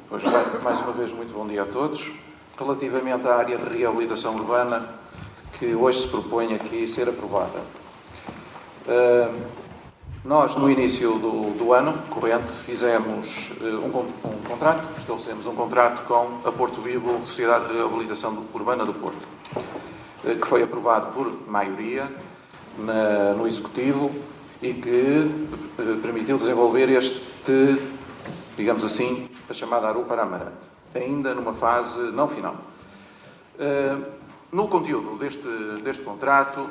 Pois, mais uma vez, muito bom dia a todos. Relativamente à área de reabilitação urbana que hoje se propõe aqui ser aprovada. Nós, no início do ano corrente, fizemos um contrato, estabelecemos um contrato com a Porto Vivo, Sociedade de Reabilitação Urbana do Porto, que foi aprovado por maioria no Executivo e que permitiu desenvolver digamos assim, a chamada ARU para Amarante, ainda numa fase não final. No conteúdo deste contrato,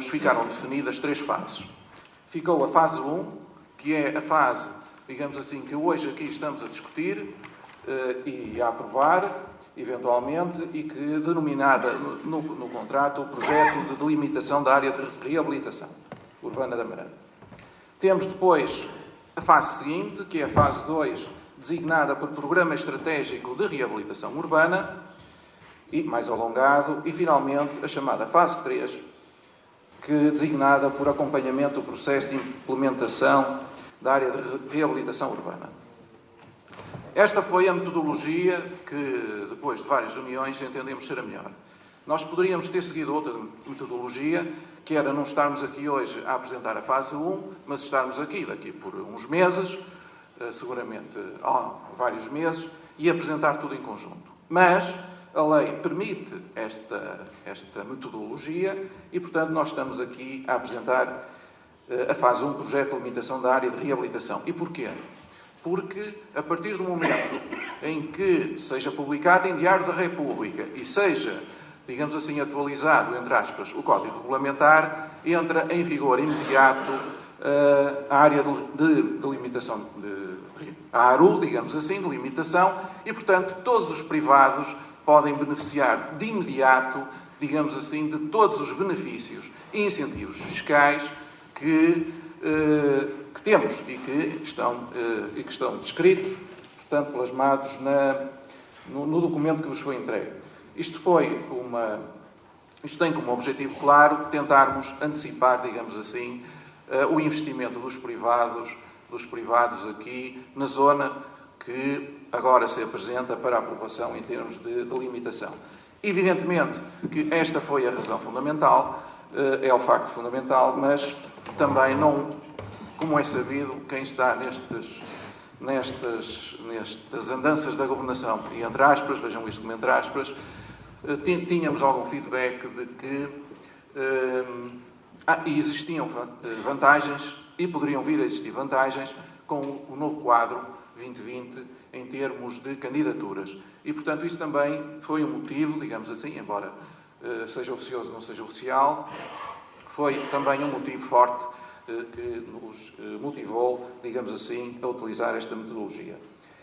ficaram definidas 3 fases. Ficou a fase 1, que é a fase, digamos assim, que hoje aqui estamos a discutir e a aprovar, eventualmente, e que denominada no contrato o projeto de delimitação da área de reabilitação urbana de Amarante. Temos depois a fase seguinte, que é a fase 2, designada por Programa Estratégico de Reabilitação Urbana, e mais alongado, e finalmente a chamada fase 3, designada por acompanhamento do processo de implementação da área de reabilitação urbana. Esta foi a metodologia que, depois de várias reuniões, entendemos ser a melhor. Nós poderíamos ter seguido outra metodologia, que era não estarmos aqui hoje a apresentar a fase 1, mas estarmos aqui daqui por uns meses, seguramente vários meses, e apresentar tudo em conjunto. Mas a lei permite esta metodologia e, portanto, nós estamos aqui a apresentar a fase 1, projeto de limitação da área de reabilitação. E porquê? Porque, a partir do momento em que seja publicado em Diário da República e seja, digamos assim, atualizado, entre aspas, o Código Regulamentar, entra em vigor imediato a área de limitação, a ARU, digamos assim, de limitação, e, portanto, todos os privados podem beneficiar de imediato, digamos assim, de todos os benefícios e incentivos fiscais que temos e que estão descritos, portanto, plasmados no documento que vos foi entregue. Isto tem como objetivo claro tentarmos antecipar, digamos assim, o investimento dos privados aqui na zona que agora se apresenta para aprovação em termos de delimitação. Evidentemente que esta foi a razão fundamental, é o facto fundamental, mas também não, como é sabido, quem está nestas andanças da governação, e entre aspas, vejam isto como entre aspas, tínhamos algum feedback de que existiam vantagens e poderiam vir a existir vantagens com o novo quadro 2020 em termos de candidaturas. E, portanto, isso também foi um motivo, digamos assim, embora seja oficioso ou não seja oficial, foi também um motivo forte que nos motivou, digamos assim, a utilizar esta metodologia.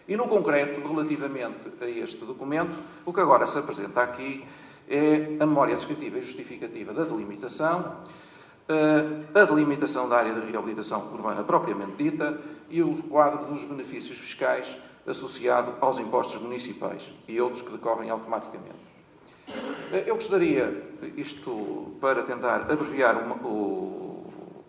E, no concreto, relativamente a este documento, o que agora se apresenta aqui é a memória descritiva e justificativa da delimitação, a delimitação da área de reabilitação urbana propriamente dita e o quadro dos benefícios fiscais associado aos impostos municipais e outros que decorrem automaticamente. Eu gostaria, isto para tentar abreviar o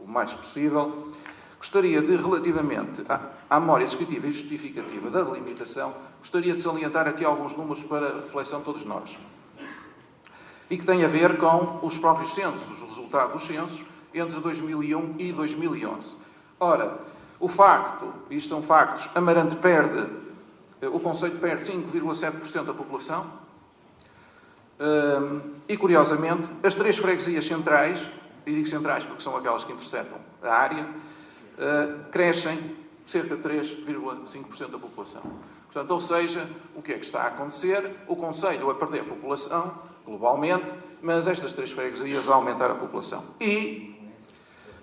mais possível, gostaria de, relativamente à memória descritiva e justificativa da delimitação, gostaria de salientar aqui alguns números para reflexão de todos nós. E que tem a ver com os próprios censos, os resultados dos censos, entre 2001 e 2011. Ora, isto são factos, Amarante o concelho perde 5,7% da população e, curiosamente, as 3 freguesias centrais, e digo centrais porque são aquelas que interceptam a área, crescem cerca de 3,5% da população. Portanto, ou seja, o que é que está a acontecer? O concelho a perder população, globalmente, mas estas 3 freguesias a aumentar a população. E,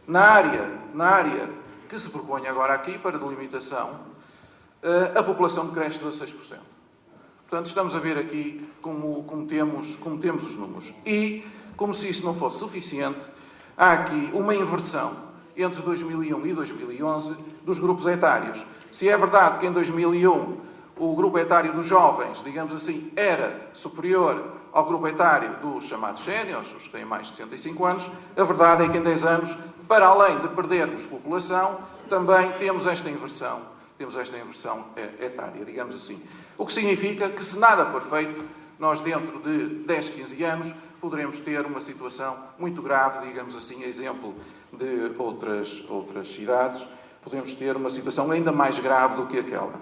na área que se propõe agora aqui para delimitação, a população cresce 16%. Portanto, estamos a ver aqui como temos os números. E, como se isso não fosse suficiente, há aqui uma inversão entre 2001 e 2011 dos grupos etários. Se é verdade que em 2001 o grupo etário dos jovens, digamos assim, era superior ao grupo etário dos chamados séniores, os que têm mais de 65 anos, a verdade é que em 10 anos, para além de perdermos população, também temos esta inversão etária, digamos assim. O que significa que, se nada for feito, nós, dentro de 10, 15 anos, poderemos ter uma situação muito grave, digamos assim, a exemplo de outras cidades, podemos ter uma situação ainda mais grave do que aquela.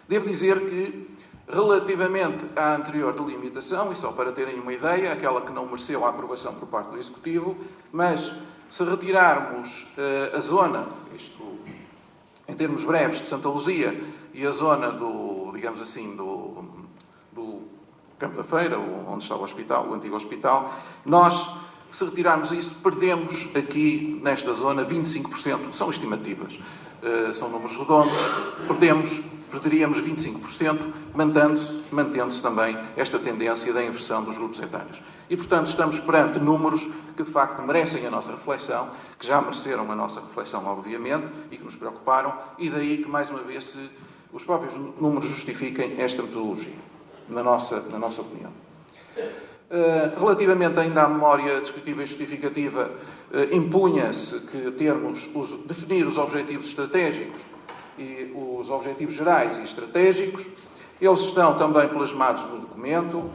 Devo dizer que, relativamente à anterior delimitação, e só para terem uma ideia, aquela que não mereceu a aprovação por parte do Executivo, mas se retirarmos a zona, isto em termos breves, de Santa Luzia e a zona do Campo da Feira, onde está o hospital, o antigo hospital, nós, se retirarmos isso, perdemos aqui, nesta zona, 25%, são estimativas, são números redondos, perderíamos 25%, mantendo-se também esta tendência da inversão dos grupos etários. E, portanto, estamos perante números que, de facto, merecem a nossa reflexão, que já mereceram a nossa reflexão, obviamente, e que nos preocuparam, e daí que, mais uma vez, os próprios números justifiquem esta metodologia, na nossa opinião. Relativamente ainda à memória descritiva e justificativa, impunha-se que definir os objetivos estratégicos e os objetivos gerais e estratégicos. Eles estão também plasmados no documento.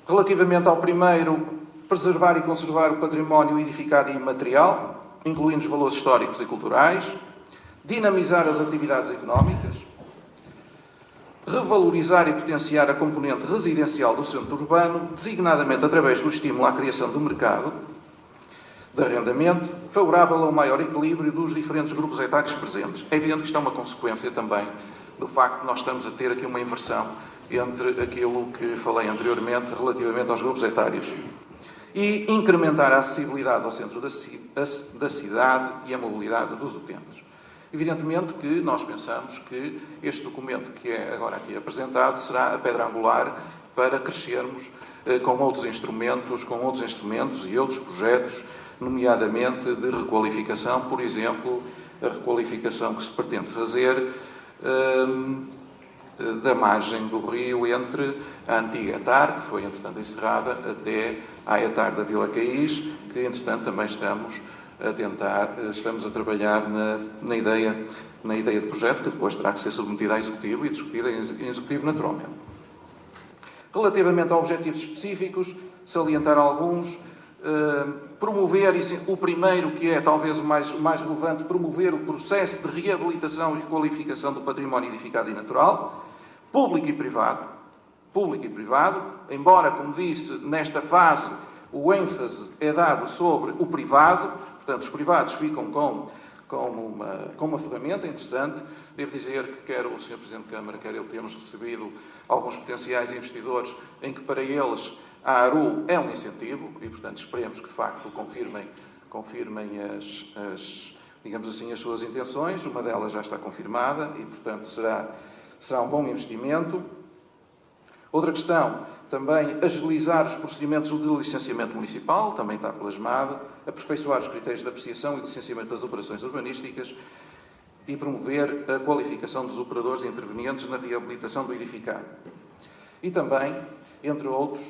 Relativamente ao primeiro, preservar e conservar o património edificado e imaterial, incluindo os valores históricos e culturais, dinamizar as atividades económicas, revalorizar e potenciar a componente residencial do centro urbano, designadamente através do estímulo à criação do mercado de arrendamento, favorável ao maior equilíbrio dos diferentes grupos etários presentes. É evidente que isto é uma consequência também do facto de nós estamos a ter aqui uma inversão entre aquilo que falei anteriormente relativamente aos grupos etários. E incrementar a acessibilidade ao centro da cidade e a mobilidade dos utentes. Evidentemente que nós pensamos que este documento que é agora aqui apresentado será a pedra angular para crescermos com outros instrumentos e outros projetos, nomeadamente de requalificação, por exemplo, a requalificação que se pretende fazer da margem do rio entre a antiga etar, que foi, entretanto, encerrada, até à etar da Vila Caís, que, entretanto, também estamos a trabalhar na ideia de projeto, que depois terá que ser submetida a Executivo e discutida em Executivo, naturalmente. Relativamente a objetivos específicos, salientar alguns, promover, o primeiro, que é talvez o mais relevante, promover o processo de reabilitação e requalificação do património edificado e natural, público e privado, embora, como disse, nesta fase o ênfase é dado sobre o privado, portanto, os privados ficam com uma ferramenta interessante. Devo dizer que quer o Sr. Presidente da Câmara, quer eu, temos recebido alguns potenciais investidores em que, para eles, a ARU é um incentivo e, portanto, esperemos que, de facto, confirmem digamos assim, as suas intenções. Uma delas já está confirmada e, portanto, será um bom investimento. Outra questão, também agilizar os procedimentos de licenciamento municipal, também está plasmado, aperfeiçoar os critérios de apreciação e licenciamento das operações urbanísticas e promover a qualificação dos operadores intervenientes na reabilitação do edificado. E também, entre outros,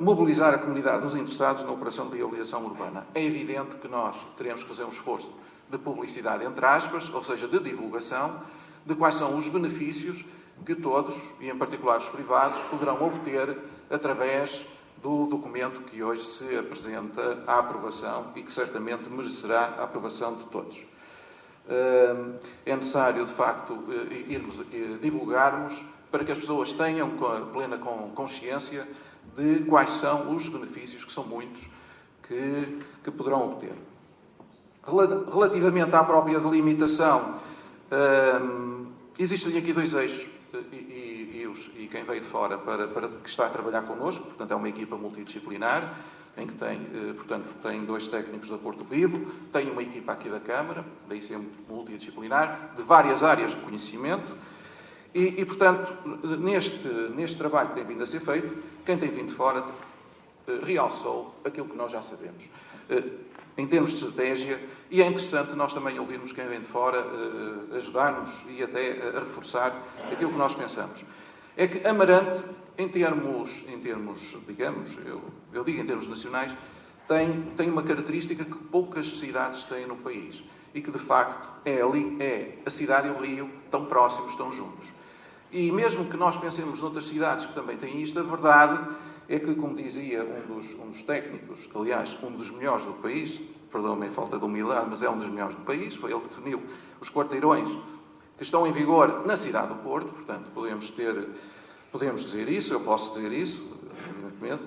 mobilizar a comunidade dos interessados na operação de reabilitação urbana. É evidente que nós teremos que fazer um esforço de publicidade, entre aspas, ou seja, de divulgação, de quais são os benefícios que todos, e em particular os privados, poderão obter através do documento que hoje se apresenta à aprovação e que certamente merecerá a aprovação de todos. É necessário, de facto, divulgarmos para que as pessoas tenham plena consciência de quais são os benefícios, que são muitos, que poderão obter. Relativamente à própria delimitação, existem aqui dois eixos, e quem veio de fora que está a trabalhar connosco, portanto, é uma equipa multidisciplinar, em que tem 2 técnicos da Porto Vivo, tem uma equipa aqui da Câmara, daí ser multidisciplinar, de várias áreas de conhecimento, e portanto, neste trabalho que tem vindo a ser feito, quem tem vindo de fora realçou aquilo que nós já sabemos. Em termos de estratégia, e é interessante nós também ouvirmos quem vem de fora, ajudar-nos e até a reforçar aquilo que nós pensamos. É que Amarante, em termos digamos, eu digo em termos nacionais, tem uma característica que poucas cidades têm no país e que, de facto, é a cidade e o rio tão próximos, tão juntos. E mesmo que nós pensemos noutras cidades que também têm isto, a verdade é que, como dizia um dos técnicos, aliás, um dos melhores do país, perdoa-me a falta de humildade, mas é um dos melhores do país, foi ele que definiu os quarteirões que estão em vigor na cidade do Porto, portanto, podemos dizer isso, eu posso dizer isso, evidentemente.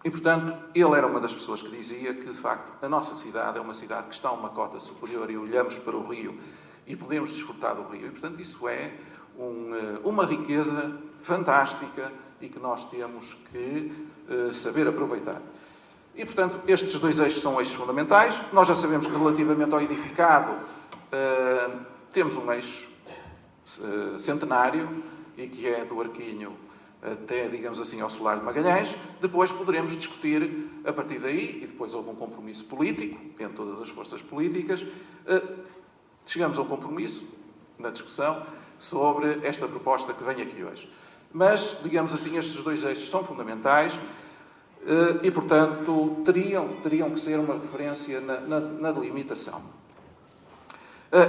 E, portanto, ele era uma das pessoas que dizia que, de facto, a nossa cidade é uma cidade que está a uma cota superior e olhamos para o rio e podemos desfrutar do rio. E, portanto, isso é uma riqueza fantástica e que nós temos que saber aproveitar. E, portanto, estes dois eixos são eixos fundamentais. Nós já sabemos que, relativamente ao edificado, temos um eixo centenário e que é do Arquinho até, digamos assim, ao Solar de Magalhães. Depois poderemos discutir a partir daí, e depois houve um compromisso político entre todas as forças políticas. Chegamos a um compromisso na discussão sobre esta proposta que vem aqui hoje. Mas, digamos assim, estes dois eixos são fundamentais e, portanto, teriam que ser uma referência na delimitação.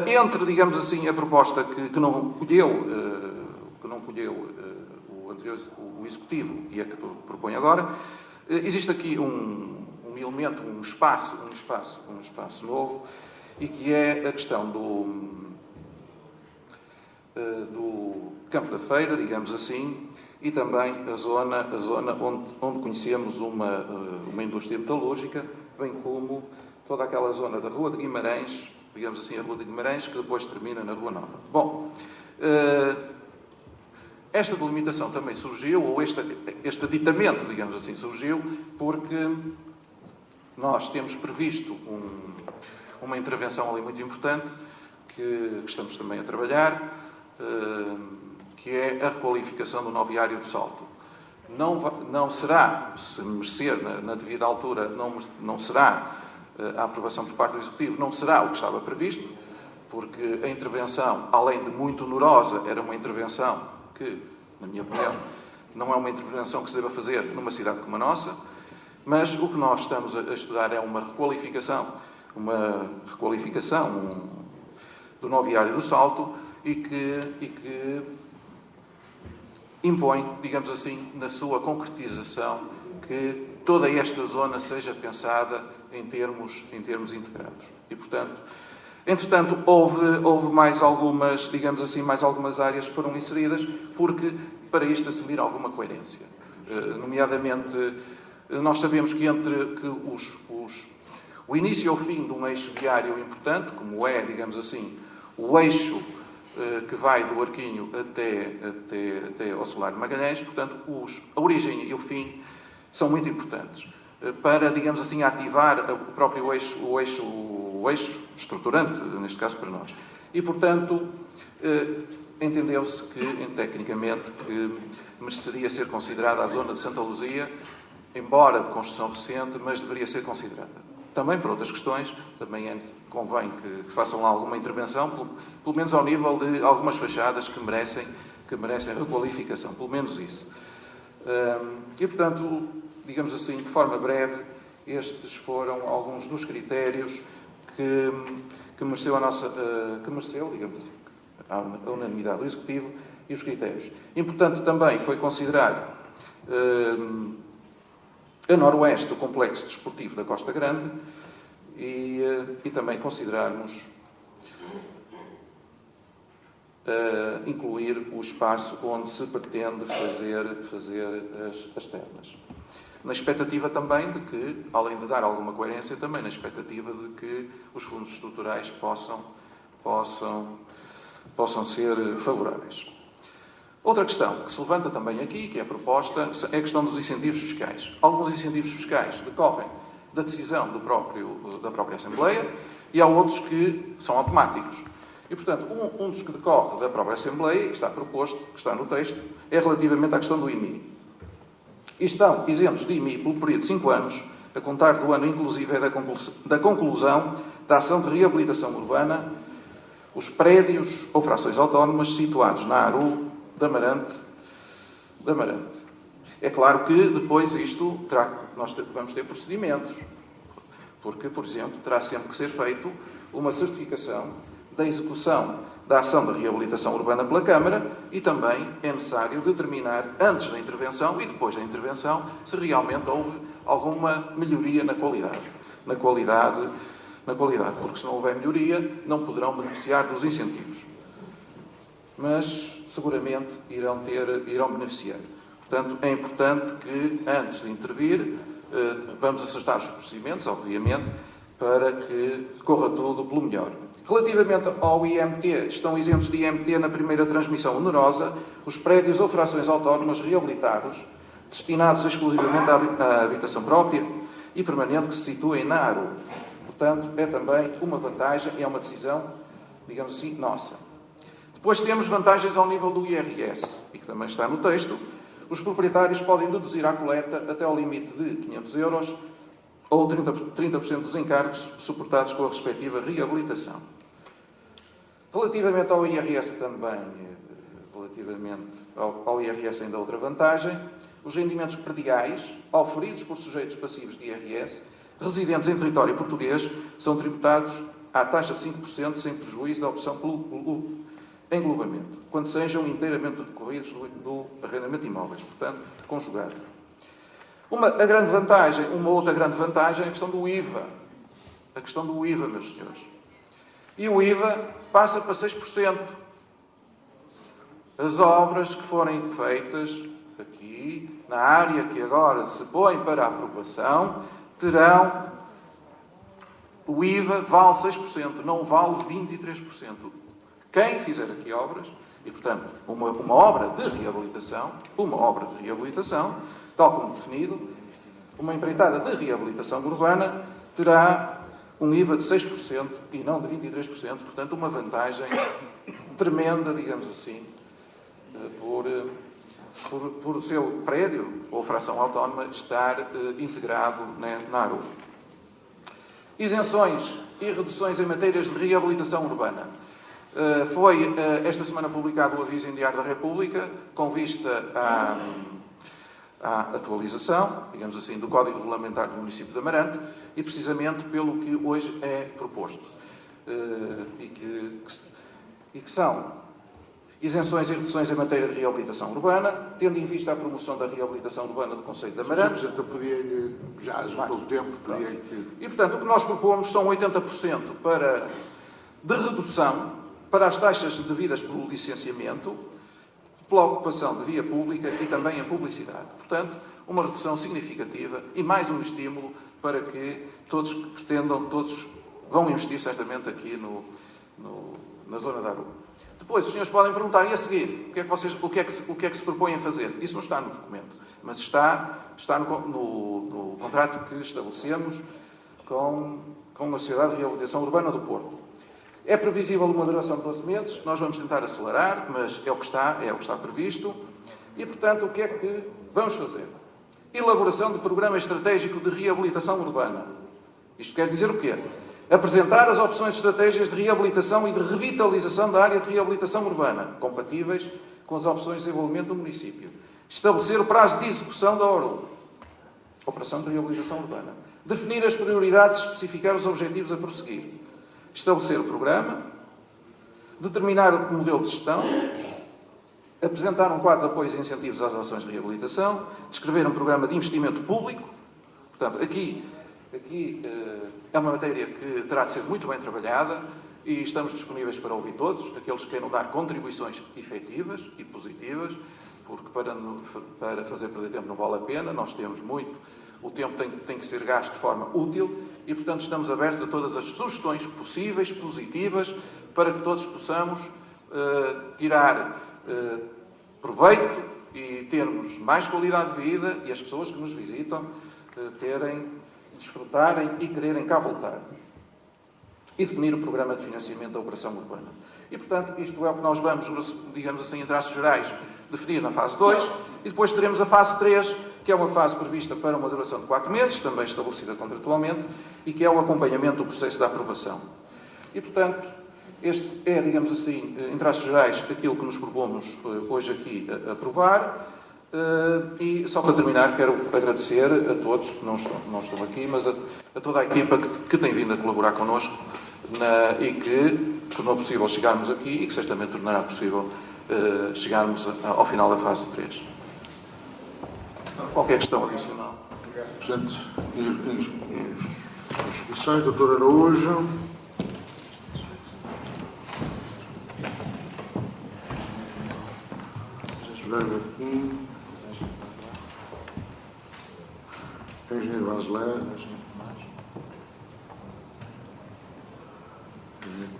Entre, digamos assim, a proposta que não colheu o Executivo e a que propõe agora, existe aqui um elemento, um espaço novo, e que é a questão do Campo da Feira, digamos assim, e também a zona onde conhecemos uma indústria metalúrgica, bem como toda aquela zona da Rua de Guimarães, digamos assim, a Rua de Guimarães, que depois termina na Rua Nova. Bom, esta delimitação também surgiu, ou este aditamento, digamos assim, surgiu, porque nós temos previsto uma intervenção ali muito importante, que estamos também a trabalhar, que é a requalificação do Noviário do Salto. Não será, se merecer na devida altura, não será a aprovação por parte do Executivo, não será o que estava previsto, porque a intervenção, além de muito onerosa, era uma intervenção que, na minha opinião, não é uma intervenção que se deva fazer numa cidade como a nossa, mas o que nós estamos a estudar é uma requalificação do Noviário do Salto e que impõe, digamos assim, na sua concretização, que toda esta zona seja pensada em termos integrados. E, portanto, entretanto, houve mais algumas, digamos assim, mais algumas áreas que foram inseridas, porque para isto assumir alguma coerência. Nomeadamente, nós sabemos que o início e o fim de um eixo viário importante, como é, digamos assim, o eixo que vai do Arquinho até ao Solar de Magalhães, portanto, a origem e o fim são muito importantes para, digamos assim, ativar o próprio eixo, o eixo estruturante, neste caso para nós. E, portanto, entendeu-se tecnicamente, que mereceria ser considerada a zona de Santa Luzia, embora de construção recente, mas deveria ser considerada. Também por outras questões, também convém que façam lá alguma intervenção, pelo menos ao nível de algumas fachadas que merecem requalificação, pelo menos isso. E, portanto, digamos assim, de forma breve, estes foram alguns dos critérios que mereceu digamos assim, a unanimidade do Executivo e os critérios. Importante também foi considerar a noroeste do complexo desportivo da Costa Grande e também considerarmos incluir o espaço onde se pretende fazer as termas. Na expectativa também de que, além de dar alguma coerência, também na expectativa de que os fundos estruturais possam ser favoráveis. Outra questão que se levanta também aqui, que é a proposta, é a questão dos incentivos fiscais. Alguns incentivos fiscais decorrem da decisão da própria Assembleia e há outros que são automáticos. E, portanto, um dos que decorre da própria Assembleia, que está proposto, que está no texto, é relativamente à questão do IMI. E estão isentos de IMI pelo período de 5 anos, a contar do ano inclusive da conclusão da ação de reabilitação urbana, os prédios ou frações autónomas situados na ARU da Amarante. É claro que depois nós vamos ter procedimentos, porque, por exemplo, terá sempre que ser feito uma certificação da execução da ação de reabilitação urbana pela Câmara e também é necessário determinar, antes da intervenção e depois da intervenção, se realmente houve alguma melhoria na qualidade, porque se não houver melhoria, não poderão beneficiar dos incentivos. Mas, seguramente, irão beneficiar. Portanto, é importante que, antes de intervir, vamos acertar os procedimentos, obviamente, para que corra tudo pelo melhor. Relativamente ao IMT, estão isentos de IMT na primeira transmissão onerosa os prédios ou frações autónomas reabilitados, destinados exclusivamente à habitação própria e permanente que se situem na ARU. Portanto, é também uma vantagem, é uma decisão, digamos assim, nossa. Depois temos vantagens ao nível do IRS, e que também está no texto. Os proprietários podem deduzir à coleta até ao limite de 500 euros ou 30% dos encargos suportados com a respectiva reabilitação. Relativamente ao IRS também, ao IRS ainda outra vantagem, os rendimentos prediais oferidos por sujeitos passivos de IRS residentes em território português são tributados à taxa de 5% sem prejuízo da opção pelo englobamento, quando sejam inteiramente decorridos do arrendamento de imóveis, portanto, conjugado. Uma outra grande vantagem é a questão do IVA. A questão do IVA, meus senhores. E o IVA passa para 6%. As obras que forem feitas aqui, na área que agora se põe para aprovação, terão o IVA vale 6%, não vale 23%. Quem fizer aqui obras, e portanto uma obra de reabilitação, tal como definido, uma empreitada de reabilitação urbana terá um IVA de 6% e não de 23%, portanto uma vantagem tremenda, digamos assim, por o seu prédio ou fração autónoma estar integrado na ARU. Isenções e reduções em matérias de reabilitação urbana. Foi esta semana publicado o aviso em Diário da República com vista à atualização, digamos assim, do Código Regulamentar do município de Amarante e precisamente pelo que hoje é proposto. E que são isenções e reduções em matéria de reabilitação urbana, tendo em vista a promoção da reabilitação urbana do concelho de Amarante. Eu podia, já há pouco tempo, E, portanto, o que nós propomos são 80% de redução para as taxas devidas pelo licenciamento, pela ocupação de via pública e também a publicidade. Portanto, uma redução significativa e mais um estímulo para que todos pretendam, todos vão investir certamente aqui na zona da ARU. Depois, os senhores podem perguntar, e a seguir, o que é que se propõem a fazer? Isso não está no documento, mas está no contrato que estabelecemos com a Sociedade de Reabilitação Urbana do Porto. É previsível uma duração de 12 meses, nós vamos tentar acelerar, mas é o que está previsto. E, portanto, o que é que vamos fazer? Elaboração de programa estratégico de reabilitação urbana. Isto quer dizer o quê? Apresentar as opções de estratégias de reabilitação e de revitalização da área de reabilitação urbana, compatíveis com as opções de desenvolvimento do município. Estabelecer o prazo de execução da ORU, Operação de Reabilitação Urbana. Definir as prioridades e especificar os objetivos a prosseguir. Estabelecer o programa, determinar o modelo de gestão, apresentar um quadro de apoios e incentivos às ações de reabilitação, descrever um programa de investimento público. Portanto, aqui é uma matéria que terá de ser muito bem trabalhada e estamos disponíveis para ouvir todos, aqueles que queiram dar contribuições efetivas e positivas, porque para fazer perder tempo não vale a pena, nós temos muito. O tempo tem que ser gasto de forma útil e, portanto, estamos abertos a todas as sugestões possíveis, positivas, para que todos possamos tirar proveito e termos mais qualidade de vida e as pessoas que nos visitam desfrutarem e quererem cá voltar. E definir o programa de financiamento da operação urbana. E, portanto, isto é o que nós vamos, digamos assim, em traços gerais, definir na fase 2 e depois teremos a fase 3, que é uma fase prevista para uma duração de 4 meses, também estabelecida contratualmente, e que é o acompanhamento do processo de aprovação. E, portanto, este é, digamos assim, em traços gerais, aquilo que nos propomos hoje aqui aprovar. E só para terminar, quero agradecer a todos, que não estão aqui, mas a toda a equipa que tem vindo a colaborar connosco e que tornou possível chegarmos aqui e que certamente tornará possível chegarmos ao final da fase 3. Qualquer questão adicional? Presidente, inscrições, doutor Araújo. José Garfim. Engenheiro Vanzeler.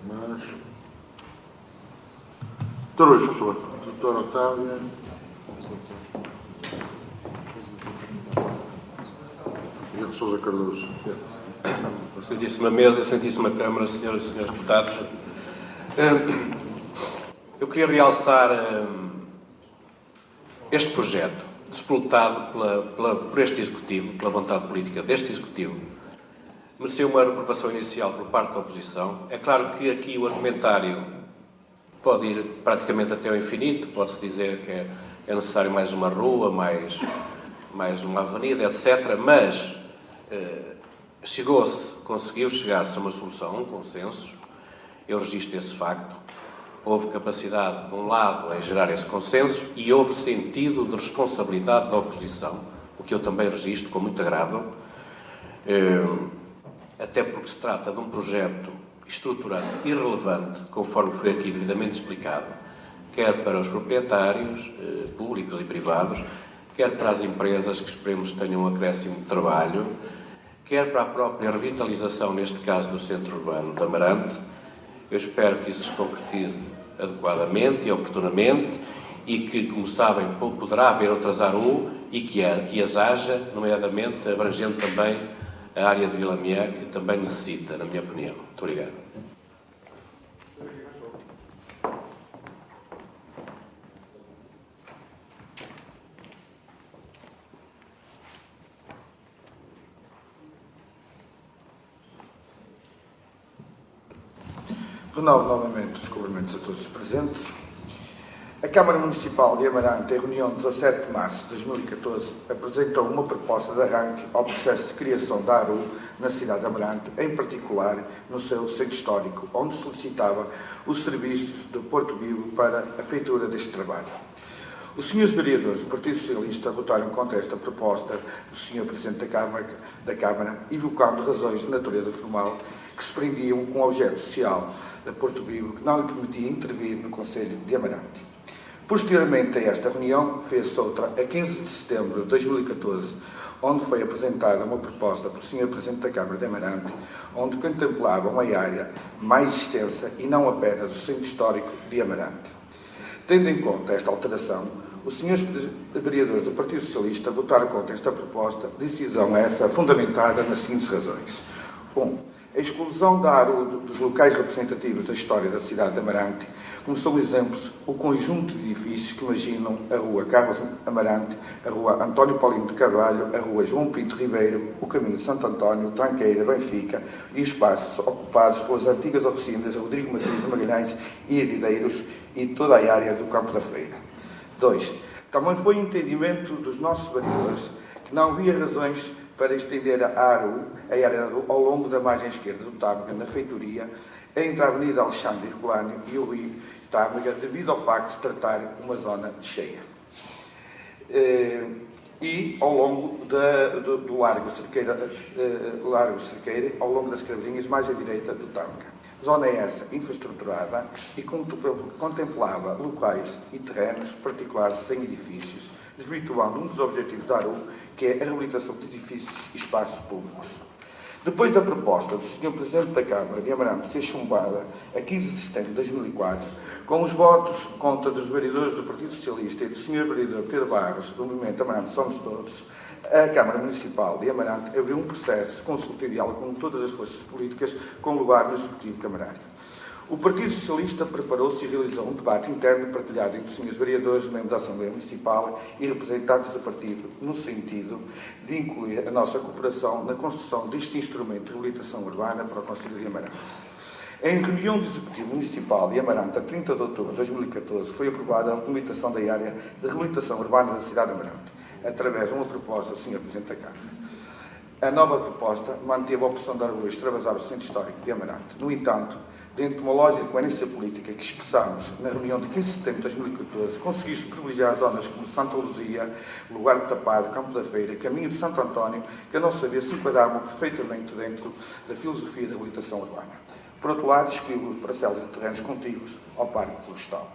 Tomás. Doutor Luís, por favor. Doutor Otávio. Miguel Sousa Cardoso. Excelentíssima Mesa, Excelentíssima Câmara, senhoras e senhores deputados. Eu queria realçar este projeto, despoletado por este Executivo, pela vontade política deste Executivo, mereceu uma reprovação inicial por parte da oposição. É claro que aqui o argumentário pode ir praticamente até ao infinito, pode-se dizer que é necessário mais uma rua, mais uma avenida, etc., mas conseguiu chegar-se a uma solução, um consenso. Eu registro esse facto. Houve capacidade, de um lado, em gerar esse consenso e houve sentido de responsabilidade da oposição, o que eu também registro com muito agrado, até porque se trata de um projeto estruturante e relevante, conforme foi aqui devidamente explicado, quer para os proprietários públicos e privados, quer para as empresas que esperemos tenham um acréscimo de trabalho, quer para a própria revitalização, neste caso, do centro urbano de Amarante. Eu espero que isso se concretize adequadamente e oportunamente e que, como sabem, poderá haver outras ARU e que as haja, nomeadamente, abrangendo também a área de Vila Mier, que também necessita, na minha opinião. Muito obrigado. Renovo novamente os cumprimentos a todos os presentes. A Câmara Municipal de Amarante, em reunião de 17 de março de 2014, apresentou uma proposta de arranque ao processo de criação da ARU na cidade de Amarante, em particular no seu centro histórico, onde solicitava os serviços do Porto Vivo para a feitura deste trabalho. Os senhores vereadores do Partido Socialista votaram contra esta proposta do senhor Presidente da Câmara, invocando razões de natureza formal que se prendiam com o objeto social da Porto Vivo, que não lhe permitia intervir no Conselho de Amarante. Posteriormente a esta reunião, fez-se outra a 15 de setembro de 2014, onde foi apresentada uma proposta pelo Sr. Presidente da Câmara de Amarante, onde contemplava uma área mais extensa e não apenas o centro histórico de Amarante. Tendo em conta esta alteração, os senhores vereadores do Partido Socialista votaram contra esta proposta, decisão essa fundamentada nas seguintes razões. 1. A exclusão da ARU dos locais representativos da história da cidade de Amarante, como são exemplos o conjunto de edifícios que imaginam a Rua Carlos Amarante, a Rua António Paulino de Carvalho, a Rua João Pinto Ribeiro, o Caminho de Santo António, Tranqueira, Benfica e espaços ocupados pelas antigas oficinas Rodrigo Martins de Magalhães e Heredeiros e toda a área do Campo da Feira. 2. Também foi entendimento dos nossos vereadores que não havia razões para estender a área da ARU ao longo da margem esquerda do Tâmega, na feitoria, entre a Avenida Alexandre Herculano e o Rio Tâmega, devido ao facto de se tratar uma zona de cheia. E ao longo do Largo Cerqueira, ao longo das Craveirinhas, mais à direita do Tâmega. Zona essa infraestruturada e contemplava locais e terrenos particulares sem edifícios, desvirtuando um dos objetivos da ARU, que é a reabilitação de edifícios e espaços públicos. Depois da proposta do Sr. Presidente da Câmara de Amarante ser chumbada a 15 de setembro de 2004, com os votos contra dos vereadores do Partido Socialista e do Sr. Vereador Pedro Barros, do Movimento Amarante Somos Todos, a Câmara Municipal de Amarante abriu um processo de consulta e diálogo com todas as forças políticas, com lugar no Executivo Camarário. O Partido Socialista preparou-se e realizou um debate interno partilhado entre os senhores vereadores, membros da Assembleia Municipal e representantes do partido, no sentido de incluir a nossa cooperação na construção deste instrumento de reabilitação urbana para o Concelho de Amarante. Em reunião do Executivo Municipal de Amarante, a 30 de outubro de 2014, foi aprovada a limitação da área de reabilitação urbana da cidade de Amarante, através de uma proposta do Sr. Presidente da Câmara. A nova proposta manteve a opção de dar rua extravasar o centro histórico de Amarante. No entanto, dentro de uma lógica de coerência política que expressámos na reunião de 15 de setembro de 2014, conseguiu-se privilegiar zonas como Santa Luzia, Lugar de Tapado, Campo da Feira, Caminho de Santo António, que a não saber se enquadravam perfeitamente dentro da filosofia da reabilitação urbana. Por outro lado, excluiu parcelas de terrenos contíguos ao Parque Florestal.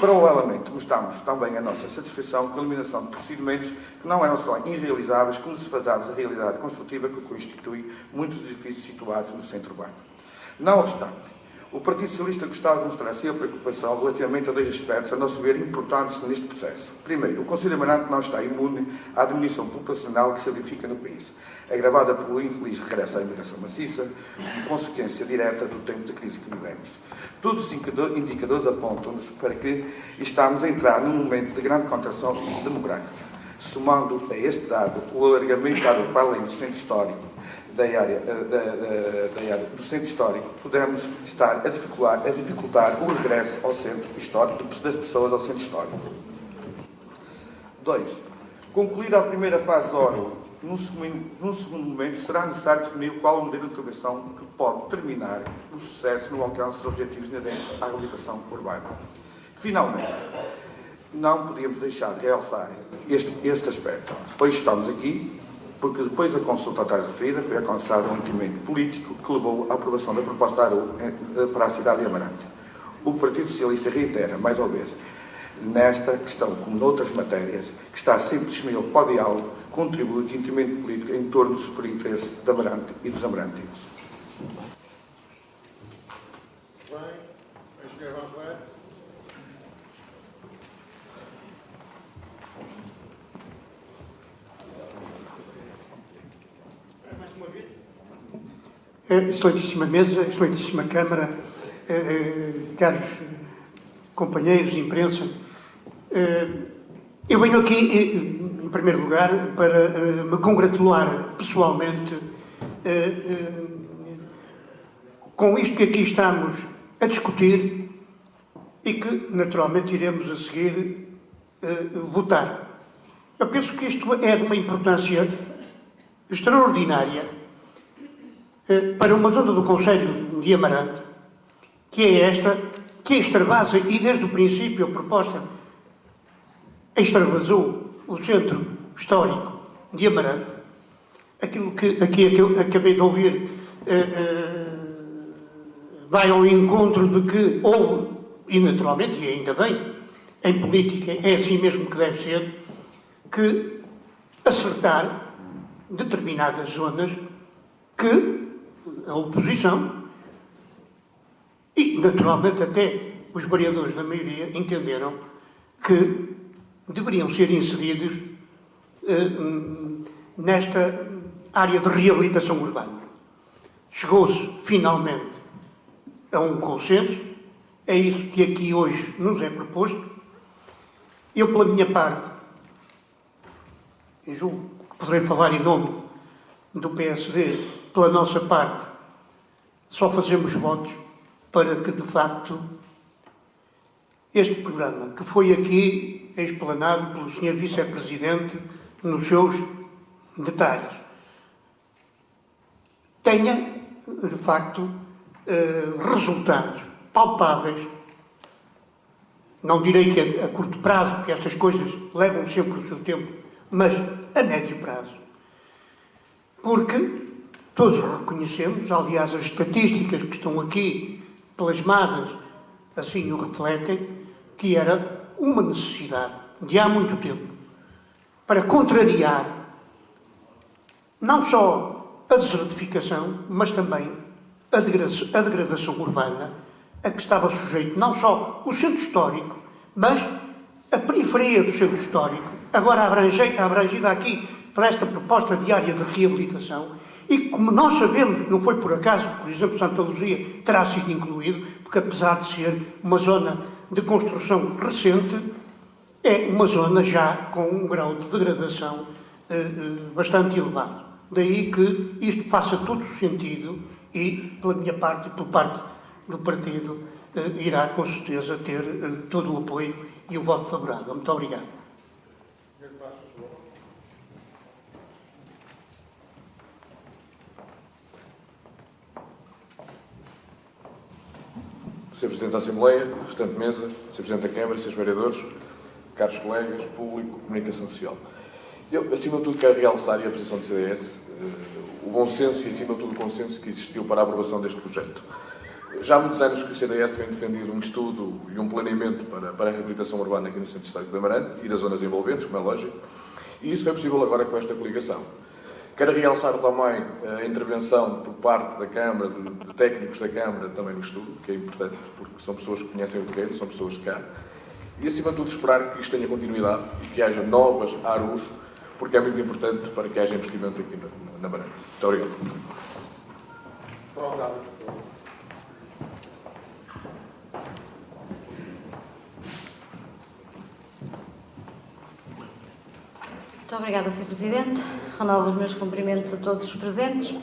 Paralelamente, mostramos também a nossa satisfação com a eliminação de procedimentos que não eram só irrealizáveis, como desfasados da realidade construtiva que constitui muitos edifícios situados no centro urbano. Não obstante, o Partido Socialista gostava de mostrar a sua preocupação relativamente a dois aspectos, a nosso ver, importantes neste processo. Primeiro, o Conselho de Amarante não está imune à diminuição populacional que se verifica no país, agravada pelo infeliz regresso à imigração maciça, consequência direta do tempo de crise que vivemos. Todos os indicadores apontam-nos para que estamos a entrar num momento de grande contração demográfica. Somando a este dado o alargamento para além do centro histórico, da área do centro histórico, podemos estar a dificultar o regresso ao centro histórico das pessoas ao centro histórico. 2. Concluída a primeira fase da ORU, num segundo momento será necessário definir qual o modelo de intervenção que pode determinar o sucesso no alcance dos objetivos inerentes à reabilitação urbana. Finalmente, não podíamos deixar de realçar este aspecto. Hoje estamos aqui porque depois da consulta atrás referida foi alcançado um entendimento político que levou à aprovação da proposta da ARU para a cidade de Amarante. O Partido Socialista reitera, mais uma vez, nesta questão, como noutras matérias, que está sempre disponível para o diálogo, contributo e entendimento político em torno do superior interesse de Amarante e dos amarantinos. Bem, engenheiro Vangeler. Excelentíssima Mesa, Excelentíssima Câmara, caros companheiros de imprensa, eu venho aqui, em primeiro lugar, para me congratular pessoalmente com isto que aqui estamos a discutir e que, naturalmente, iremos a seguir votar. Eu penso que isto é de uma importância extraordinária para uma zona do Conselho de Amarante, que é esta, que extravasa, e desde o princípio a proposta extravasou o centro histórico de Amarante. Aquilo que aqui eu acabei de ouvir vai ao encontro de que houve, e naturalmente, e ainda bem, em política é assim mesmo que deve ser, que acertar determinadas zonas que a oposição e, naturalmente, até os vereadores da maioria entenderam que deveriam ser inseridos nesta área de reabilitação urbana. Chegou-se, finalmente, a um consenso. É isso que aqui hoje nos é proposto. Eu, pela minha parte, e julgo que poderei falar em nome do PSD, pela nossa parte, só fazemos votos para que, de facto, este programa, que foi aqui explanado pelo Sr. Vice-Presidente nos seus detalhes, tenha, de facto, resultados palpáveis. Não direi que a curto prazo, porque estas coisas levam sempre o seu tempo, mas a médio prazo. Porque todos reconhecemos, aliás, as estatísticas que estão aqui plasmadas assim o refletem, que era uma necessidade de há muito tempo para contrariar não só a desertificação, mas também a degradação urbana a que estava sujeito não só o centro histórico, mas a periferia do centro histórico, agora abrangida aqui por esta proposta de área de reabilitação, e como nós sabemos, não foi por acaso, por exemplo, Santa Luzia terá sido incluído, porque apesar de ser uma zona de construção recente, é uma zona já com um grau de degradação bastante elevado. Daí que isto faça todo o sentido e, pela minha parte e por parte do partido irá, com certeza, ter todo o apoio e o voto favorável. Muito obrigado. Sr. Presidente da Assembleia, restante mesa, Sr. Presidente da Câmara, Srs. Vereadores, caros colegas, público, comunicação social. Eu, acima de tudo, quero realçar a posição do CDS, o bom senso e, acima de tudo, o consenso que existiu para a aprovação deste projeto. Já há muitos anos que o CDS tem defendido um estudo e um planeamento para a reabilitação urbana aqui no Centro Histórico de Amarante e das zonas envolventes, como é lógico, e isso foi possível agora com esta coligação. Quero realçar também a intervenção por parte da Câmara, de técnicos da Câmara também no estudo, que é importante, porque são pessoas que conhecem o terreno, são pessoas de cá. E, acima de tudo, esperar que isto tenha continuidade e que haja novas ARUs, porque é muito importante para que haja investimento aqui na Amarante. Muito obrigado. Muito obrigada, Sr. Presidente. Renovo os meus cumprimentos a todos os presentes.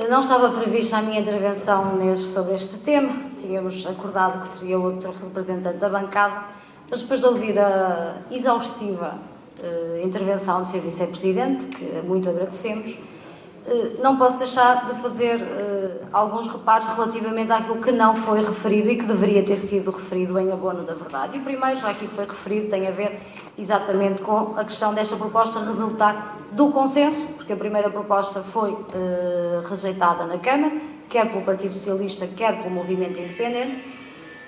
Não estava prevista a minha intervenção sobre este tema. Tínhamos acordado que seria outro representante da bancada, mas depois de ouvir a exaustiva intervenção do Sr. Vice-Presidente, que muito agradecemos, não posso deixar de fazer alguns reparos relativamente àquilo que não foi referido e que deveria ter sido referido em abono da verdade. E o primeiro, já aqui foi referido, tem a ver exatamente com a questão desta proposta resultar do consenso, porque a primeira proposta foi rejeitada na Câmara, quer pelo Partido Socialista, quer pelo Movimento Independente,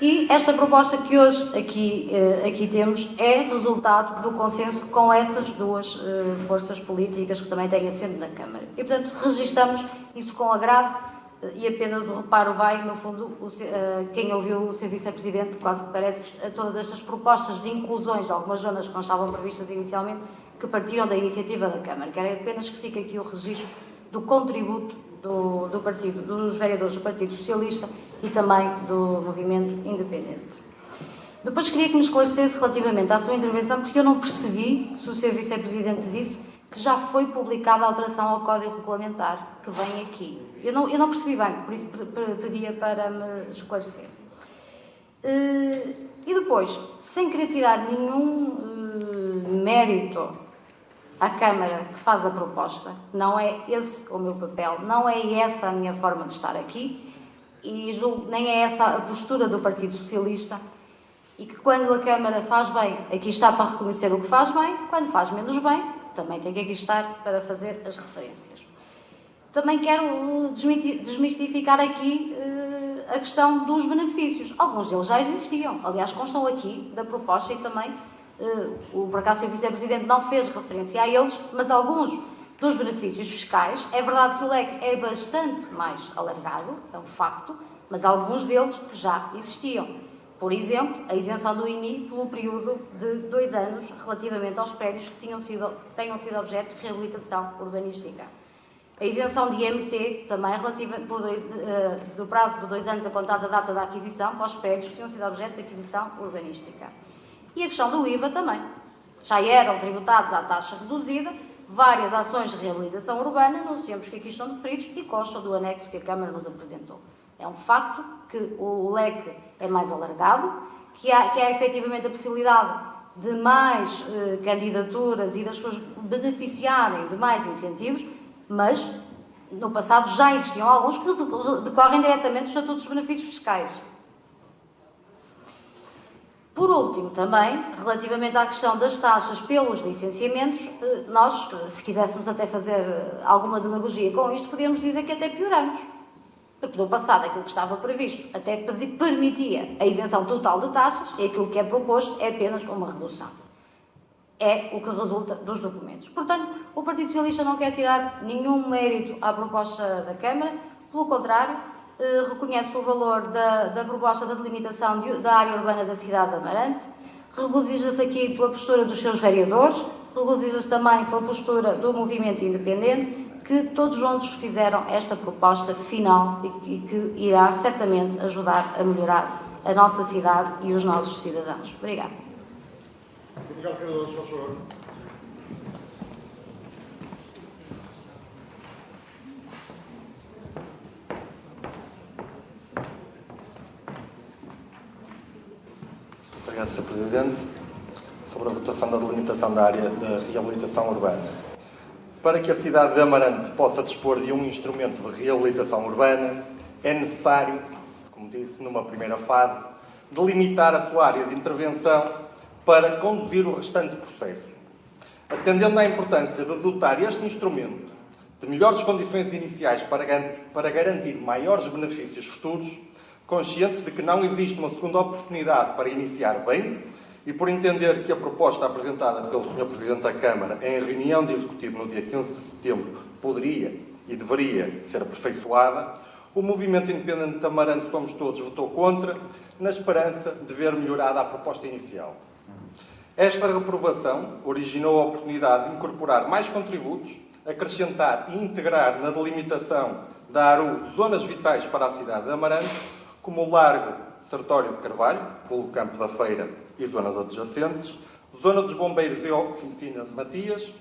e esta proposta que hoje aqui temos é resultado do consenso com essas duas forças políticas que também têm assento na Câmara. E, portanto, registamos isso com agrado e apenas o reparo vai, no fundo, quem ouviu o Sr. Vice-Presidente, quase que parece que todas estas propostas de inclusões de algumas zonas que não estavam previstas inicialmente, que partiram da iniciativa da Câmara. Quero apenas que fique aqui o registro do contributo dos vereadores do Partido Socialista e também do Movimento Independente. Depois queria que me esclarecesse relativamente à sua intervenção, porque eu não percebi se o Sr. Vice-Presidente disse que já foi publicada a alteração ao Código Regulamentar, que vem aqui. Eu não percebi bem, por isso pedia para me esclarecer. E depois, sem querer tirar nenhum mérito à Câmara que faz a proposta, não é esse o meu papel, não é essa a minha forma de estar aqui, e julgo, nem é essa a postura do Partido Socialista, e que quando a Câmara faz bem, aqui está para reconhecer o que faz bem, quando faz menos bem, também tem que aqui estar para fazer as referências. Também quero desmistificar aqui a questão dos benefícios. Alguns deles já existiam, aliás, constam aqui da proposta e também, por acaso, o Sr. Vice-Presidente não fez referência a eles, mas alguns dos benefícios fiscais, é verdade que o leque é bastante mais alargado, é um facto, mas alguns deles já existiam. Por exemplo, a isenção do IMI pelo período de 2 anos relativamente aos prédios que tenham sido objeto de reabilitação urbanística. A isenção de IMT também relativa do prazo de 2 anos a contar da data da aquisição para os prédios que tenham sido objeto de aquisição urbanística. E a questão do IVA também. Já eram tributados à taxa reduzida várias ações de reabilitação urbana nos exemplos que aqui estão referidos e constam do anexo que a Câmara nos apresentou. É um facto que o leque é mais alargado, que há efetivamente a possibilidade de mais candidaturas e das pessoas beneficiarem de mais incentivos, mas no passado já existiam alguns que decorrem diretamente dos estatutos dos benefícios fiscais. Por último, também, relativamente à questão das taxas pelos licenciamentos, nós, se quiséssemos até fazer alguma demagogia com isto, podíamos dizer que até pioramos. Porque no passado aquilo que estava previsto até permitia a isenção total de taxas e aquilo que é proposto é apenas uma redução. É o que resulta dos documentos. Portanto, o Partido Socialista não quer tirar nenhum mérito à proposta da Câmara, pelo contrário, reconhece o valor da proposta da delimitação da área urbana da cidade de Amarante, regozija-se aqui pela postura dos seus vereadores, regozija-se também pela postura do Movimento Independente, que todos juntos fizeram esta proposta final e que irá certamente ajudar a melhorar a nossa cidade e os nossos cidadãos. Obrigada. Obrigado, vereador, por favor. Obrigado, Sr. Presidente. Sobre a votação da delimitação da área de reabilitação urbana. Para que a cidade de Amarante possa dispor de um instrumento de reabilitação urbana, é necessário, como disse, numa primeira fase, delimitar a sua área de intervenção para conduzir o restante processo. Atendendo à importância de dotar este instrumento de melhores condições iniciais para garantir maiores benefícios futuros, conscientes de que não existe uma segunda oportunidade para iniciar bem, e por entender que a proposta apresentada pelo Sr. Presidente da Câmara em reunião de Executivo no dia 15 de setembro poderia e deveria ser aperfeiçoada, o Movimento Independente de Amarante Somos Todos votou contra, na esperança de ver melhorada a proposta inicial. Esta reprovação originou a oportunidade de incorporar mais contributos, acrescentar e integrar na delimitação da ARU zonas vitais para a cidade de Amarante, como o Largo Sertório de Carvalho, o Campo da Feira e zonas adjacentes, zona dos Bombeiros e Oficinas de Matias,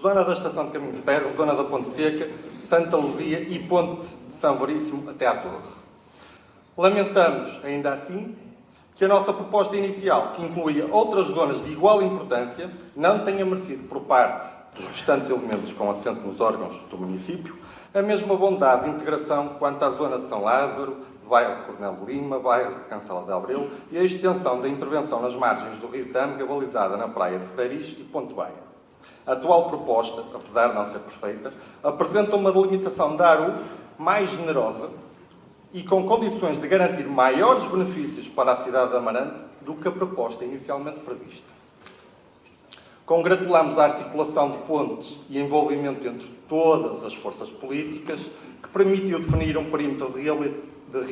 zona da Estação de Caminho de Ferro, zona da Ponte Seca, Santa Luzia e Ponte de São Veríssimo até à Torre. Lamentamos, ainda assim, que a nossa proposta inicial, que incluía outras zonas de igual importância, não tenha merecido por parte dos restantes elementos com assento nos órgãos do município a mesma bondade de integração quanto à zona de São Lázaro, bairro de Coronel de Lima, bairro de Cancela de Abreu e a extensão da intervenção nas margens do rio Tâmega, balizada na praia de Freiris e Ponte Baia. A atual proposta, apesar de não ser perfeita, apresenta uma delimitação da ARU mais generosa e com condições de garantir maiores benefícios para a cidade de Amarante do que a proposta inicialmente prevista. Congratulamos a articulação de pontes e envolvimento entre todas as forças políticas que permitiu definir um perímetro de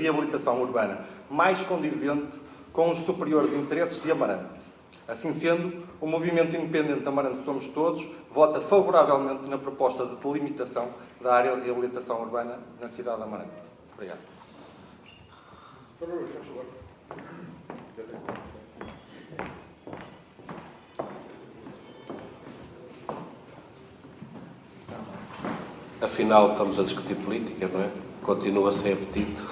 reabilitação urbana mais condizente com os superiores interesses de Amarante. Assim sendo, o Movimento Independente de Amarante Somos Todos vota favoravelmente na proposta de delimitação da área de reabilitação urbana na cidade de Amarante. Obrigado. Afinal, estamos a discutir política, não é? Continua sem apetite.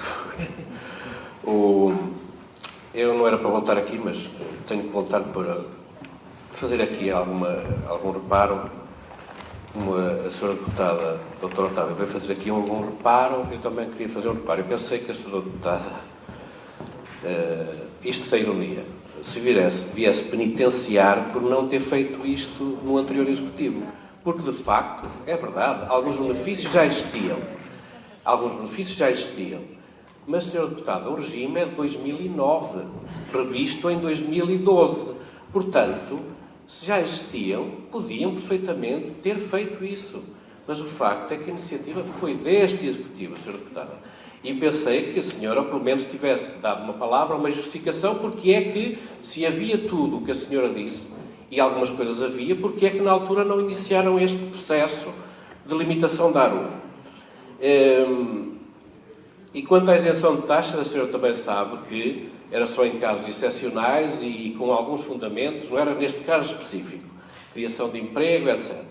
Eu não era para voltar aqui, mas tenho que voltar para fazer aqui algum reparo. Como a senhora deputada, a doutora Otávio, veio fazer aqui algum reparo, eu também queria fazer um reparo. Eu pensei que a senhora deputada, isto sem ironia, se viesse penitenciar por não ter feito isto no anterior Executivo. Porque, de facto, é verdade, alguns benefícios já existiam. Mas, senhora deputada, o regime é de 2009, revisto em 2012. Portanto, se já existiam, podiam perfeitamente ter feito isso. Mas o facto é que a iniciativa foi deste Executivo, senhora deputada. E pensei que a senhora, pelo menos, tivesse dado uma palavra, uma justificação, porque é que, se havia tudo o que a senhora disse, e algumas coisas havia, porque é que na altura não iniciaram este processo de limitação da ARU. E quanto à isenção de taxas, a senhora também sabe que era só em casos excepcionais e com alguns fundamentos, não era neste caso específico. Criação de emprego, etc.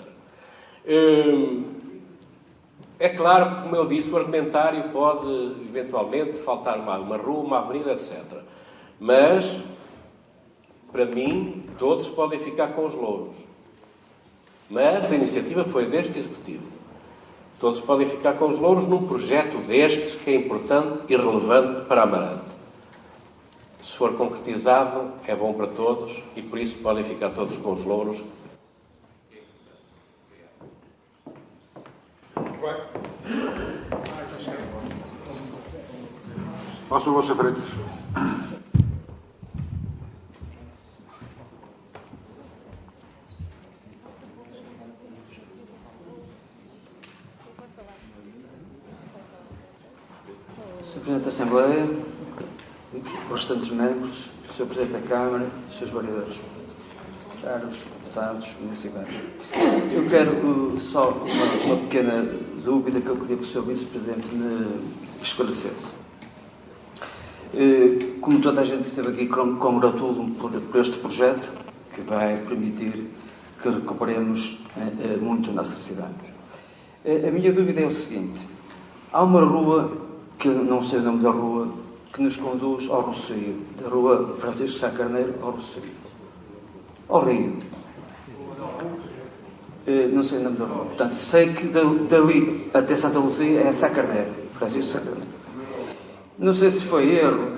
É claro que, como eu disse, o argumentário pode, eventualmente, faltar uma rua, uma avenida, etc. Mas, para mim, todos podem ficar com os louros. Mas a iniciativa foi deste Executivo. Todos podem ficar com os louros num projeto destes que é importante e relevante para Amarante. Se for concretizado, é bom para todos e por isso podem ficar todos com os louros. Passo a vossa frente. Sr. Presidente da Assembleia, os restantes membros, Sr. Presidente da Câmara e Srs. Vereadores, caros deputados municipais. Eu quero só uma pequena dúvida que eu queria que o Sr. Vice-Presidente me esclarecesse. Como toda a gente esteve aqui, congratulo por este projeto que vai permitir que recuperemos muito a nossa cidade. A minha dúvida é o seguinte: há uma rua, que eu não sei o nome da rua, que nos conduz ao Rossio, da rua Francisco Sá Carneiro ao Rossio, ao Rio. Não sei o nome da rua. Portanto, sei que dali até Santa Luzia é Sá Carneiro, Francisco Sá Carneiro. Não sei se foi erro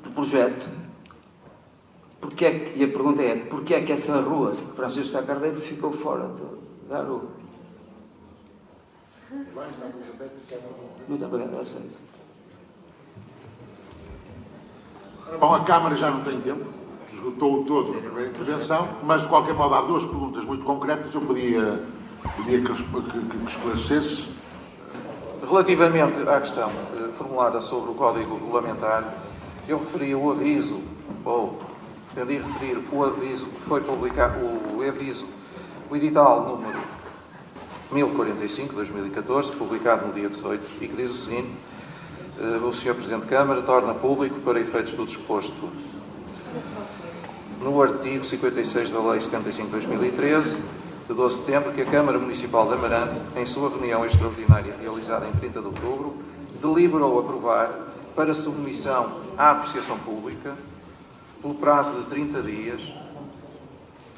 de projeto, e a pergunta é, porquê é que essa rua, Francisco Sá Carneiro, ficou fora da rua? Muito obrigado, é isso. Bom, a Câmara já não tem tempo, esgotou todo a primeira intervenção, mas de qualquer modo há duas perguntas muito concretas, eu podia que esclarecesse. Relativamente à questão formulada sobre o Código Regulamentar, eu referi o aviso, ou pretendi referir o aviso que foi publicado, o edital número 1045/2014, publicado no dia 18, e que diz o seguinte: o Sr. Presidente da Câmara torna público, para efeitos do disposto no artigo 56 da Lei 75/2013, de 12 de setembro, que a Câmara Municipal de Amarante, em sua reunião extraordinária realizada em 30 de outubro, deliberou aprovar, para submissão à apreciação pública, pelo prazo de 30 dias,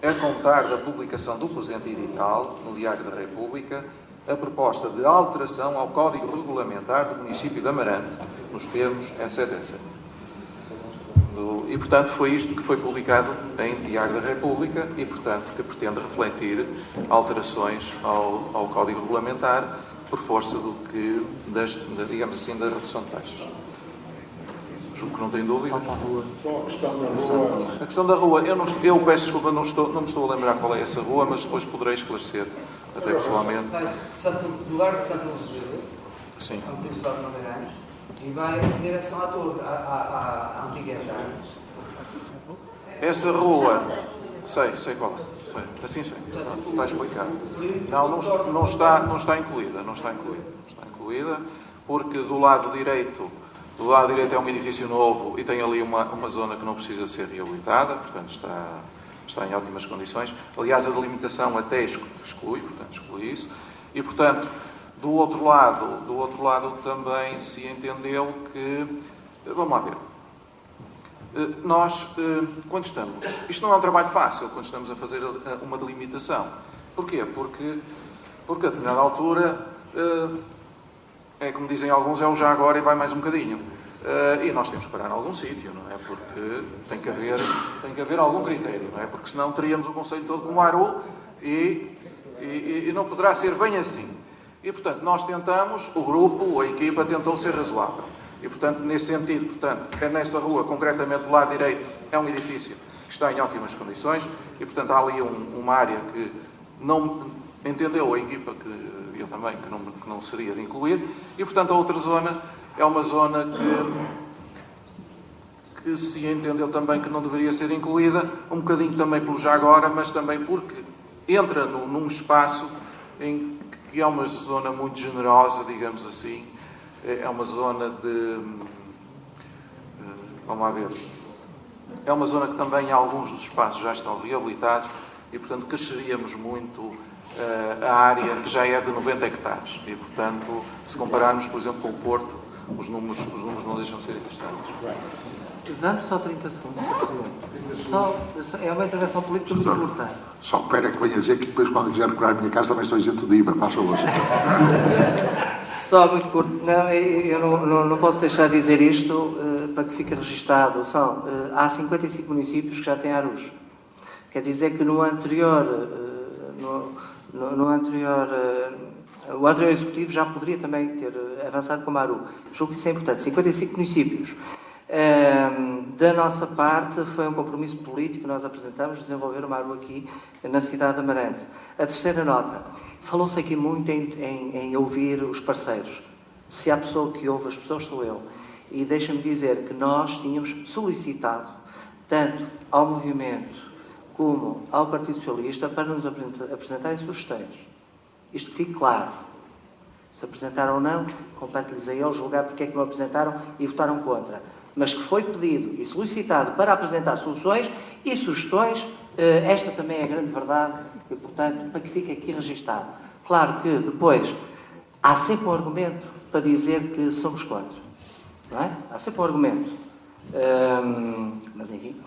a contar da publicação do presente edital, no Diário da República, a proposta de alteração ao Código Regulamentar do município de Amarante, nos termos, etc, etc. E, portanto, foi isto que foi publicado em Diário da República e, portanto, que pretende refletir alterações ao Código Regulamentar por força do que, digamos assim, da redução de taxas. Julgo que não tem dúvida. Só a questão da rua. A questão da rua, eu peço desculpa, não me estou a lembrar qual é essa rua, mas depois poderei esclarecer, até pessoalmente. Do Largo de Santa Luzia, Sim. onde tem Estado Madeiranhos, e vai em direção à torre, à antiga entrada. Essa rua, sei qual é, sei, assim sei, está explicado. Não está incluída, está incluída, porque do lado direito é um edifício novo e tem ali uma zona que não precisa ser reabilitada, portanto está em ótimas condições. Aliás, a delimitação até exclui isso. E, portanto, do outro lado também se entendeu que, vamos lá ver, nós, quando estamos, isto não é um trabalho fácil, quando estamos a fazer uma delimitação. Porquê? Porque a determinada altura, é como dizem alguns, é o já agora e vai mais um bocadinho. E nós temos que parar em algum sítio, não é? Porque tem que haver algum critério, não é? Porque senão teríamos o concelho todo como Aru e não poderá ser bem assim. E, portanto, nós tentamos, o grupo, a equipa, tentou ser razoável. E, portanto, nesse sentido, é nessa rua, concretamente do lado direito, é um edifício que está em ótimas condições e, portanto, há ali uma área que não entendeu a equipa, que eu também, que não seria de incluir. E, portanto, a outra zona é uma zona que se entendeu também que não deveria ser incluída, um bocadinho também pelo já agora, mas também porque entra num espaço que é uma zona muito generosa, digamos assim. É uma zona vamos lá ver. É uma zona que também alguns dos espaços já estão reabilitados e, portanto, cresceríamos muito a área que já é de 90 hectares. E, portanto, se compararmos, por exemplo, com o Porto, os números não deixam de ser interessantes. Dá-me só 30 segundos, é uma intervenção política muito importante. Só espera que venha dizer que depois, quando quiser procurar a minha casa, também estou isento de IVA. Faça favor. Só muito curto. Não, eu não posso deixar de dizer isto para que fique registado. Há 55 municípios que já têm ARUs. Quer dizer que o anterior executivo já poderia também ter avançado com a ARU. Julgo que isso é importante. 55 municípios. Da nossa parte, foi um compromisso político que nós apresentamos, desenvolver uma ARU aqui na cidade de Amarante. A terceira nota. Falou-se aqui muito em ouvir os parceiros. Se há pessoa que ouve as pessoas, sou eu. E deixa-me dizer que nós tínhamos solicitado, tanto ao movimento como ao Partido Socialista, para nos apresentarem sugestões. Isto que fique claro. Se apresentaram ou não, compete-lhes a eles julgar porque é que não apresentaram e votaram contra. Mas que foi pedido e solicitado para apresentar soluções e sugestões, esta também é a grande verdade e, portanto, para que fique aqui registado. Claro que depois há sempre um argumento para dizer que somos contra. Não é? Há sempre um argumento. Mas, enfim,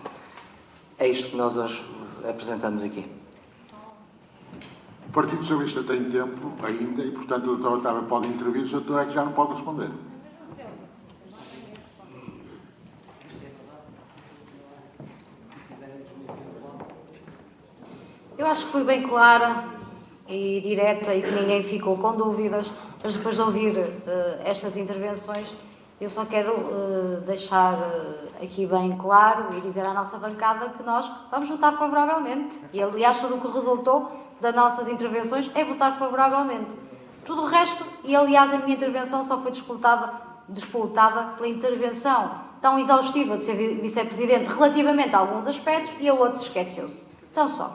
é isto que nós hoje apresentamos aqui. O Partido Socialista tem tempo ainda e, portanto, o Dr. Otávio pode intervir, o Sr. Doutor é que já não pode responder. Eu acho que fui bem clara e direta e que ninguém ficou com dúvidas, mas depois de ouvir estas intervenções, eu só quero deixar aqui bem claro e dizer à nossa bancada que nós vamos votar favoravelmente. E, aliás, tudo o que resultou das nossas intervenções é votar favoravelmente. Tudo o resto, e aliás a minha intervenção só foi despoletada pela intervenção tão exaustiva do Sr. Vice-Presidente relativamente a alguns aspectos e a outros esqueceu-se. Então só.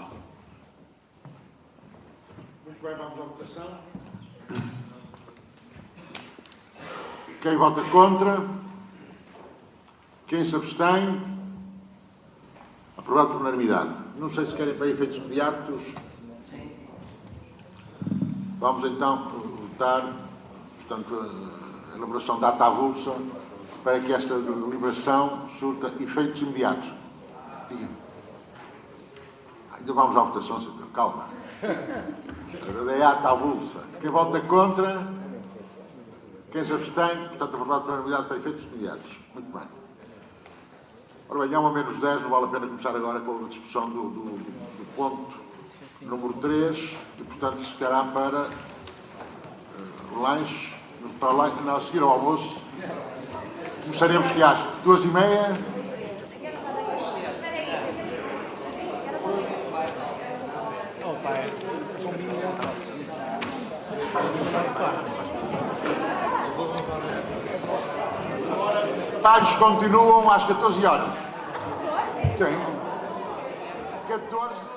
Muito bem, vamos à votação. Quem vota contra? Quem se abstém? Aprovado por unanimidade. Não sei se querem para efeitos imediatos. Vamos então votar, portanto, a elaboração da ata avulsa para que esta deliberação surta efeitos imediatos. Ainda vamos à votação, senhor. Calma. Agora é a ata avulsa. Quem vota contra? Quem se abstém? Portanto, aprovado por unanimidade para efeitos imediatos. Muito bem. Ora bem, há uma menos 10, não vale a pena começar agora com a discussão do ponto número 3, e, portanto, se ficará para o lanche, a seguir ao almoço. Começaremos que às 2h30. Os trabalhos continuam às 14 horas. Sim. 14.